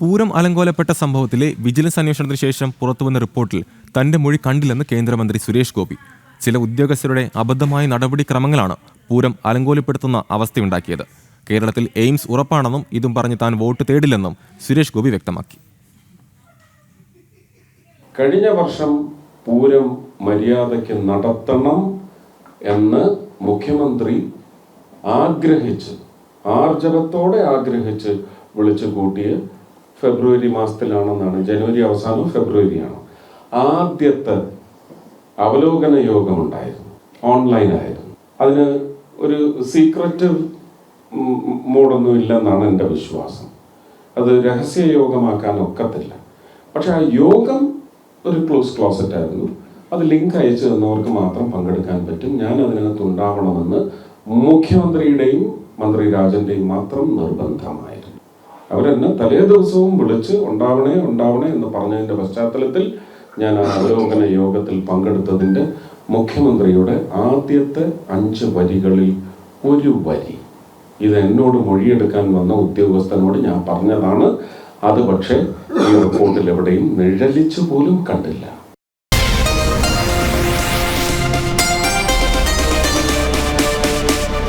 Pooram അലങ്കോലപ്പെട്ട സംഭവത്തിലെ vigilance അന്വേഷണത്തിന് ശേഷം പുറത്തുവന്ന റിപ്പോർട്ടിൽ തന്റെ മൊഴി കണ്ടില്ലെന്ന് കേന്ദ്രമന്ത്രി സുരേഷ് ഗോപി. ചില ഉദ്യോഗസ്ഥരുടെ അബദ്ധമായ നടപടിക്രമങ്ങളാണ് പൂരം അലങ്കോലപ്പെടുത്തുന്ന അവസ്ഥയുണ്ടാക്കിയത്. കേരളത്തിൽ എയിംസ് ഉറപ്പാണെന്നും ഇതും പറഞ്ഞ് താൻ വോട്ട് തേടില്ലെന്നും സുരേഷ് ഗോപി വ്യക്തമാക്കി. കഴിഞ്ഞ വർഷം പൂരം മര്യാദയ്ക്ക് നടത്തണം എന്ന് മുഖ്യമന്ത്രി ആർജവത്തോടെ ആഗ്രഹിച്ച് വിളിച്ചു കൂട്ടിയ ഫെബ്രുവരി മാസത്തിലാണെന്നാണ്, ജനുവരി അവസാനം ഫെബ്രുവരിയാണ്. ആദ്യത്തെ അവലോകന യോഗമുണ്ടായിരുന്നു, ഓൺലൈനായിരുന്നു. അതിന് ഒരു സീക്രറ്റ് മോഡൊന്നും ഇല്ലെന്നാണ് എൻ്റെ വിശ്വാസം. അത് രഹസ്യ യോഗമാക്കാൻ ഒക്കത്തില്ല. പക്ഷെ ആ യോഗം ഒരു ക്ലോസറ്റ് ആയിരുന്നു. അത് ലിങ്ക് അയച്ചു തന്നവർക്ക് മാത്രം പങ്കെടുക്കാൻ പറ്റും. ഞാൻ അതിനകത്ത് ഉണ്ടാവണമെന്ന് മുഖ്യമന്ത്രിയുടെയും മന്ത്രി രാജന്റെയും മാത്രം നിർബന്ധമായിരുന്നു. അവരെന്നെ തലേ ദിവസവും വിളിച്ച് ഉണ്ടാവണേ എന്ന് പറഞ്ഞതിൻ്റെ പശ്ചാത്തലത്തിൽ ഞാൻ ആ അവലോകന യോഗത്തിൽ പങ്കെടുത്തതിൻ്റെ മുഖ്യമന്ത്രിയുടെ ആദ്യത്തെ 5 വരികളിൽ ഒരു വരി ഇത് എന്നോട് മൊഴിയെടുക്കാൻ വന്ന ഉദ്യോഗസ്ഥനോട് ഞാൻ പറഞ്ഞതാണ്. അത് പക്ഷേ ഈ റിപ്പോർട്ടിൽ എവിടെയും നിഴലിച്ചു പോലും കണ്ടില്ല.